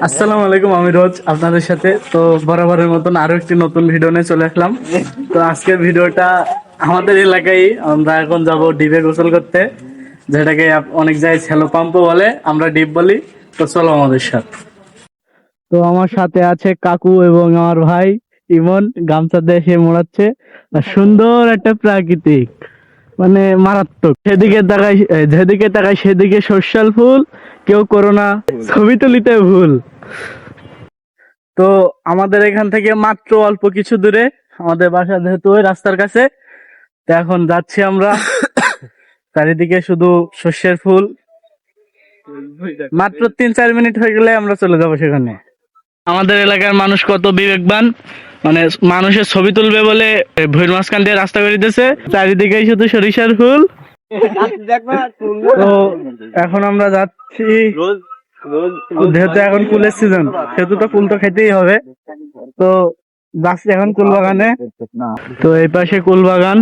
আসসালামু আলাইকুম, আমি রোজ আপনাদের সাথে। তো বরাবরের মতন আরো একটি নতুন ভিডিও নিয়ে চলে আসলাম। তো আজকের ভিডিওটা আমাদের এলাকায়, আমরা এখন যাব ডিপে গোসল করতে, যেটাকে অনেক জায়গায় শ্যালো পাম্পও বলে, আমরা ডিপ বলি। তো চলো আমাদের সাথে। তো আমার সাথে আছে কাকু এবং আমার ভাই ইমন, গামছা দিয়ে সে মোড়াচ্ছে। আর সুন্দর একটা প্রাকৃতিক, মানে মারাত্মক। যেদিকে তাকাই সেদিকে সর্ষাল ফুল, কেউ করোনা ছবি তুলিতে ভুল। তো আমাদের এখান থেকে মাত্র অল্প কিছু দূরে আমাদের বাসা, যেহেতু ওই রাস্তার কাছে। তো এখন যাচ্ছি আমরা, চারিদিকে শুধু সর্ষের ফুল। মাত্র 3-4 মিনিট হয়ে গেলে আমরা চলে যাবো সেখানে। আমাদের এলাকার মানুষ কত বিবেকবান, মানে মানুষের ছবি তুলবে বলে ভুঁইর মাঝখান দিয়ে রাস্তা করে দিতেছে, চারিদিকে শুধু সরিষার ফুল। তো এখন আমরা যাচ্ছি, যেহেতু এখন কুলের সিজন, সেহেতু তো কুল তো খেতেই হবে। তো যাচ্ছি এখন কুল বাগানে। তো এই পাশে কুল বাগান,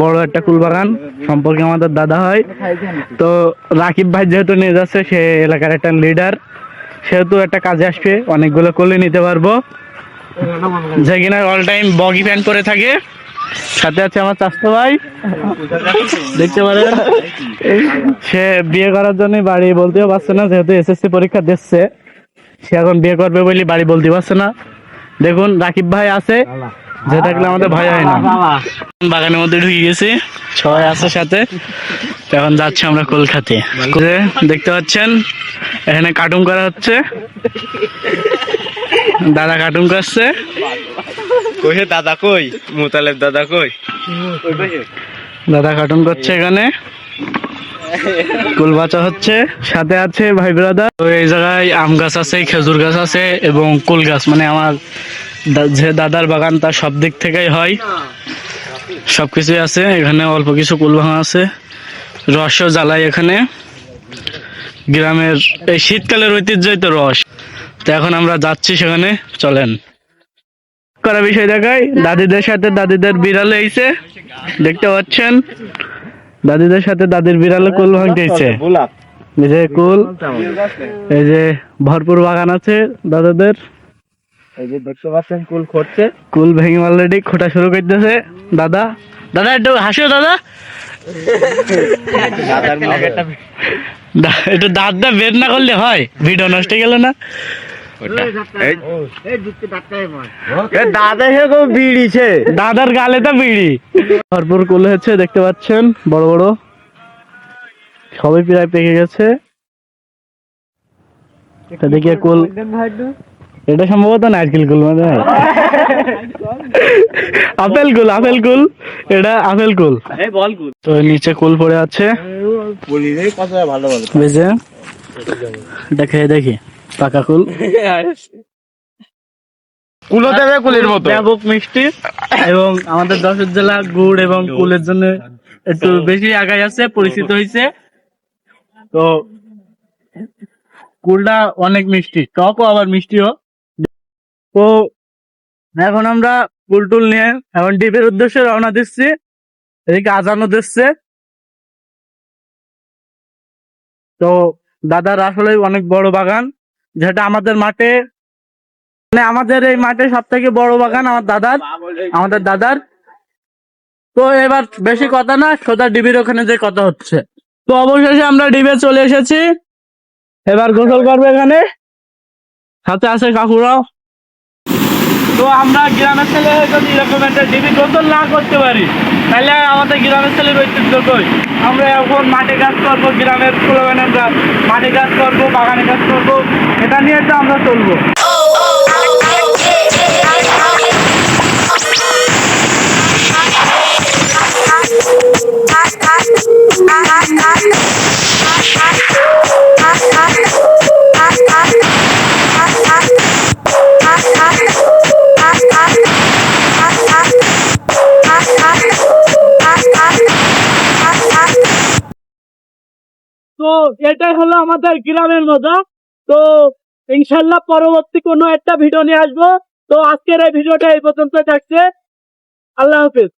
বড় একটা কুল বাগান, সম্পর্কে আমাদের দাদা হয়। তো রাকিব ভাই যেহেতু নিয়ে যাচ্ছে, সে এলাকার একটা লিডার, সেহেতু একটা কাজে আসবে, অনেকগুলো কুলে নিতে পারবো। যে কিনা অল টাইম বগি প্যান্ট পরে থাকে। সাথে আছে আমার চাচতো ভাই, দেখতে পারেন। সে বিয়ে করার জন্য বাড়ি বলতেও পারছে না, যেহেতু এসএসসি পরীক্ষা দিচ্ছে। সে এখন বিয়ে করবে বলে বাড়ি বলতে পারছে না। দেখুন রাকিব ভাই আছে, যে থাকলে আমাদের ভয় হয় না। বাগানের মধ্যে ঢুকে গেছি, সবাই আছে সাথে। এখন যাচ্ছি আমরা কলকাতে। দেখতে পাচ্ছেন এখানে কার্টুন করা হচ্ছে, দাদা কার্টুন করছে। কই দাদা, কই মুতালেব দাদা, কই দাদা কার্টুন করছে এখানে, কুল বাঁচা হচ্ছে। সাথে আছে ভাই ব্রাদার। তো এই জায়গায় আম গাছ আছে, খেজুর গাছ আছে এবং কুল গাছ, মানে আমার যে দাদার বাগান, তার সব দিক থেকেই হয়, সবকিছুই আছে এখানে। অল্প কিছু কুল বাগান আছে, রসও জ্বালাই এখানে। গ্রামের এই শীতকালের ঐতিহ্যই তো রস। তো এখন আমরা যাচ্ছি সেখানে, চলেন। করা বিষয় দেখায়, দাদিদের সাথে দাদিদের বিড়াল হয়েছে, দেখতে পাচ্ছেন। দাদিদের সাথে দাদির বিড়ালে কুল ভাঙতেছে। এই যে কুল, এই যে ভরপুর বাগান আছে দাদাদের। এই যে দেখতে পাচ্ছেন কুল খড়ছে, কুল ভেঙে অলরেডি খোটা শুরু করতেছে দাদা। দাদা একটু হাসিও দাদা, দাদার মুখে একটা একটু দাঁতটা বের না করলে হয়, ভিডিও নষ্ট হয়ে গেল না। দাদা বিড়িছে, দাদার গালে তো বিড়ি। ভরপুর কুল হচ্ছে, দেখতে পাচ্ছেন, বড় বড়, সবই প্রায় পেকে গেছে। দেখে কুল, এটা সম্ভবত নারকেল কুল, মানে আপেল কুল, আপেল কুল, এটা আপেল কুল। তো নিচে কুল পড়ে আছে, বুঝে এটা খেয়ে দেখি, পাকা কুল, কুলো দেবে কুলের মতো ব্যাপক মিষ্টি। এবং আমাদের যশোর জেলা গুড় এবং কুলের জন্য একটু বেশি আগায় আছে, পরিচিত হয়েছে। তো কুলটা অনেক মিষ্টি, টকও আবার মিষ্টিও। তো এখন আমরা কুল টুল নিয়ে এখন ডিপের উদ্দেশ্যে রওনা দিচ্ছি। এদিকে আজানও দিচ্ছে। তো দাদার আসলে অনেক বড় বাগান, যেটা আমাদের মাঠে, মানে আমাদের এই মাঠে সব থেকে বড় বাগান আমাদের দাদার। তো এবার বেশি কথা না, সোজা ডিবির ওখানে যে কথা হচ্ছে। তো অবশেষে আমরা ডিবে চলে এসেছি, এবার গোসল করবে এখানে, সাথে আছে কাকুরাও। তো আমরা গ্রামের ছেলে যদি এরকম একটা ডিবি গোসল না করতে পারি, তাহলে আমাদের গ্রামের ছেলের ঐতিহ্য কই? আমরা এখন মাঠে কাজ করবো, গ্রামের ছেলেমেন আমরা মাঠে কাজ করবো, বাগানে কাজ করবো, এটা নিয়ে তো আমরা চলবো। তো এটাই হলো আমাদের গ্রামের মজা। তো ইনশাল্লাহ পরবর্তী কোনো একটা ভিডিও নিয়ে আসবো। তো আজকের এই ভিডিওটা এই পর্যন্ত থাকছে। আল্লাহ হাফেজ।